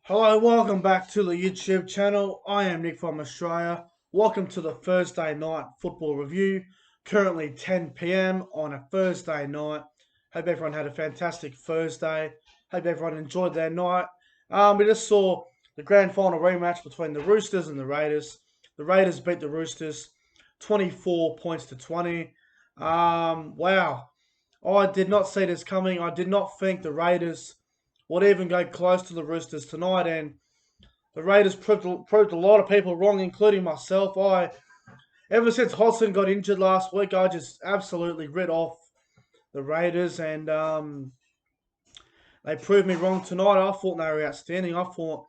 Hello, welcome back to the YouTube channel. I am Nick from Australia. Welcome to the Thursday night football review. Currently 10 p.m. on a Thursday night. Hope everyone had a fantastic Thursday. Hope everyone enjoyed their night. We just saw the grand final rematch between the Roosters and the Raiders. The Raiders beat the Roosters 24 points to 20. Wow. I did not see this coming. I did not think the Raiders would even go close to the Roosters tonight, and the Raiders proved a lot of people wrong, including myself. Ever since Hodgson got injured last week, I just absolutely writ off the Raiders, and they proved me wrong tonight. I thought they were outstanding. I thought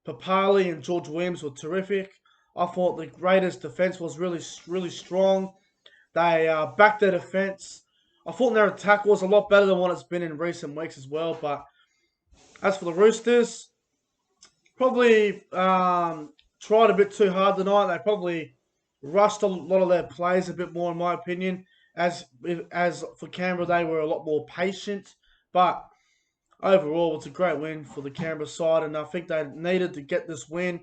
Papali and George Williams were terrific. I thought the Raiders' defense was really strong. They backed their defense. I thought their attack was a lot better than what it's been in recent weeks as well. But as for the Roosters, probably tried a bit too hard tonight. They probably rushed a lot of their plays a bit more, in my opinion. As for Canberra, they were a lot more patient. But overall, it's a great win for the Canberra side, and I think they needed to get this win.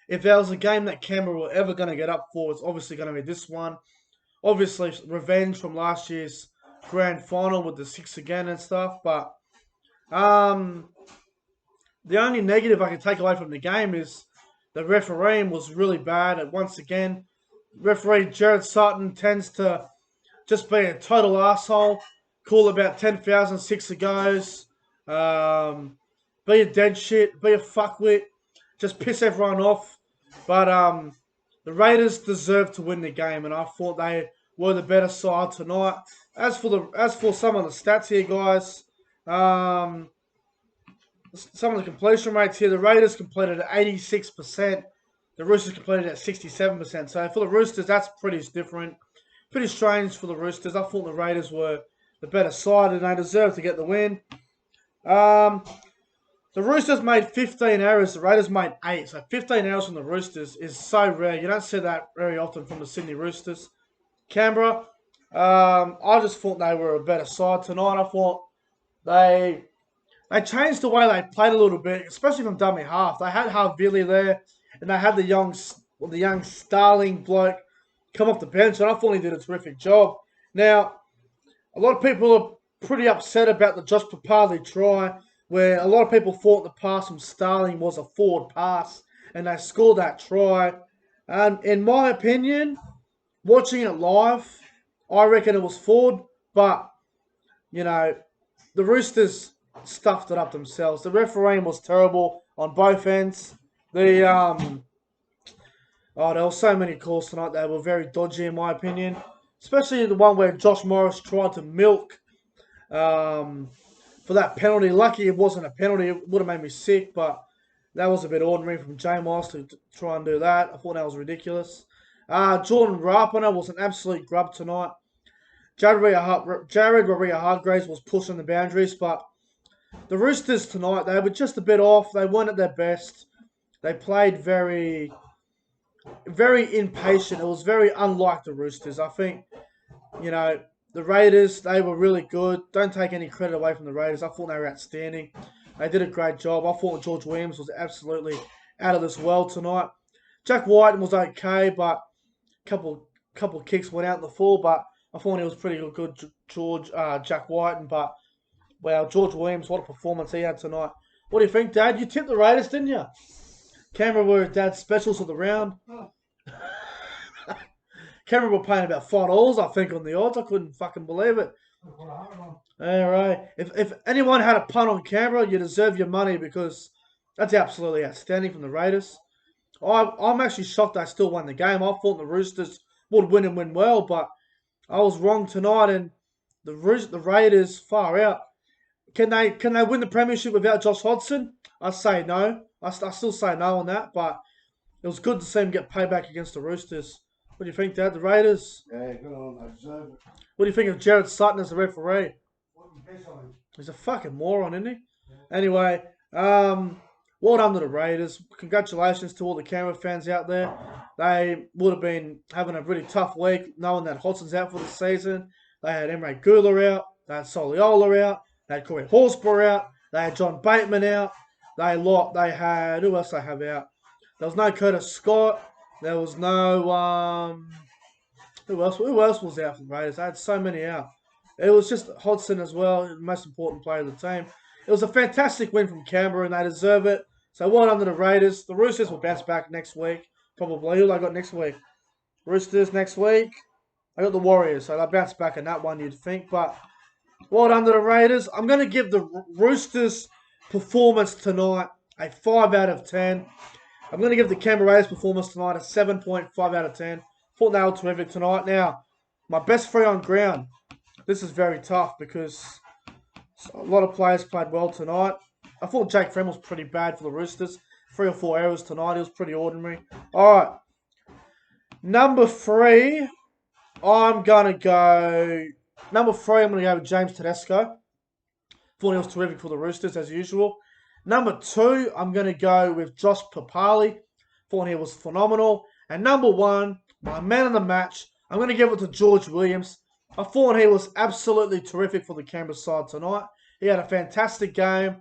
If there was a game that Canberra were ever going to get up for, it's obviously going to be this one. Obviously, revenge from last year's grand final with the six again and stuff. But the only negative I can take away from the game is the refereeing was really bad. And once again, referee Jared Sutton tends to just be a total asshole. Call about 10,000 six goes. Be a dead shit. Be a fuckwit. Just piss everyone off. But the Raiders deserved to win the game, and I thought they were the better side tonight. As for some of the stats here, guys, some of the completion rates here, the Raiders completed at 86%. The Roosters completed at 67%. So for the Roosters, that's pretty different. Pretty strange for the Roosters. I thought the Raiders were the better side and they deserved to get the win. The Roosters made 15 errors. The Raiders made 8. So 15 errors from the Roosters is so rare. You don't see that very often from the Sydney Roosters. Canberra, I just thought they were a better side tonight. I thought they changed the way they played a little bit, especially from dummy half. They had Havili there, and they had the young Starling bloke come off the bench, and I thought he did a terrific job. Now, a lot of people are pretty upset about the Josh Papali try, where a lot of people thought the pass from Starling was a forward pass, and they scored that try. And in my opinion, watching it live, I reckon it was forward, but, you know, the Roosters stuffed it up themselves. The refereeing was terrible on both ends. There were so many calls tonight that were very dodgy in my opinion. Especially the one where Josh Morris tried to milk for that penalty. Lucky it wasn't a penalty. It would have made me sick, but that was a bit ordinary from Jay Moss to try and do that. I thought that was ridiculous. Jordan Rapana was an absolute grub tonight. Jared Waerea-Hargreaves was pushing the boundaries, but the Roosters tonight, they were just a bit off. They weren't at their best. They played very impatient. It was very unlike the Roosters. I think, the Raiders, they were really good. Don't take any credit away from the Raiders. I thought they were outstanding. They did a great job. I thought George Williams was absolutely out of this world tonight. Jack White was okay, but a couple kicks went out in the fall, but I thought he was pretty good, Jack White. But wow, George Williams, what a performance he had tonight. What do you think, Dad? You tipped the Raiders, didn't you? Canberra were Dad's specials of the round. Canberra were paying about $5, I think, on the odds. I couldn't fucking believe it. All right. If anyone had a punt on Canberra, you deserve your money because that's absolutely outstanding from the Raiders. I'm actually shocked they still won the game. I thought the Roosters would win and win well, but I was wrong tonight, and the Raiders far out. Can they win the premiership without Josh Hodgson? I say no. I still say no on that, but it was good to see him get payback against the Roosters. What do you think, Dad? The Raiders? Yeah, good on them. They deserve it. What do you think of Jared Sutton as the referee? What do you piss on him? He's a fucking moron, isn't he? Yeah. Anyway, well done to the Raiders. Congratulations to all the Canberra fans out there. They would have been having a really tough week knowing that Hodgson's out for the season. They had Emre Guler out. They had Soliola out. They had Corey Horsburgh out. They had John Bateman out. They had, who else they have out? There was no Curtis Scott. There was no who else? Who else was out for the Raiders? They had so many out. It was just Hodgson as well, the most important player of the team. It was a fantastic win from Canberra, and they deserve it. So well done to the Raiders. The Roosters will bounce back next week, probably. Who I got next week? Roosters next week. I got the Warriors, so they'll bounce back in that one, you'd think. But well done to the Raiders. I'm going to give the Roosters' performance tonight a 5 out of 10. I'm going to give the Canberra Raiders' performance tonight a 7.5 out of 10. Thought they were terrific tonight. Now, my best three on ground. This is very tough because a lot of players played well tonight. I thought Jake Friend was pretty bad for the Roosters. 3 or 4 errors tonight. He was pretty ordinary. All right. Number 3, I'm going to go with James Tedesco. Thought he was terrific for the Roosters as usual. Number 2, I'm going to go with Josh Papali. Thought he was phenomenal. And number 1, my man of the match, I'm going to give it to George Williams. I thought he was absolutely terrific for the Canberra side tonight. He had a fantastic game.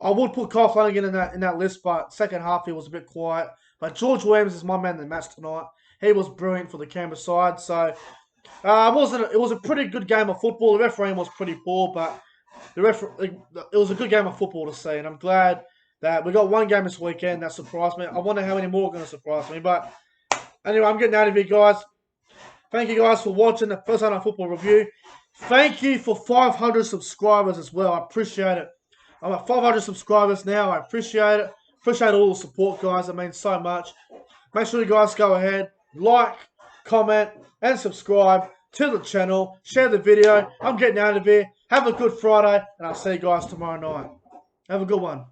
I would put Kyle Flanagan in that list, but second half he was a bit quiet. But George Williams is my man of the match tonight. He was brilliant for the Canberra side. So it was a pretty good game of football. The refereeing was pretty poor, but it was a good game of football to see. And I'm glad that we got one game this weekend that surprised me. I wonder how many more are going to surprise me. But anyway, I'm getting out of here, guys. Thank you guys for watching the First Day Night Football review. Thank you for 500 subscribers as well. I appreciate it. I'm at 500 subscribers now. I appreciate it. Appreciate all the support, guys. It means so much. Make sure you guys go ahead, like, comment, and subscribe to the channel. Share the video. I'm getting out of here. Have a good Friday, and I'll see you guys tomorrow night. Have a good one.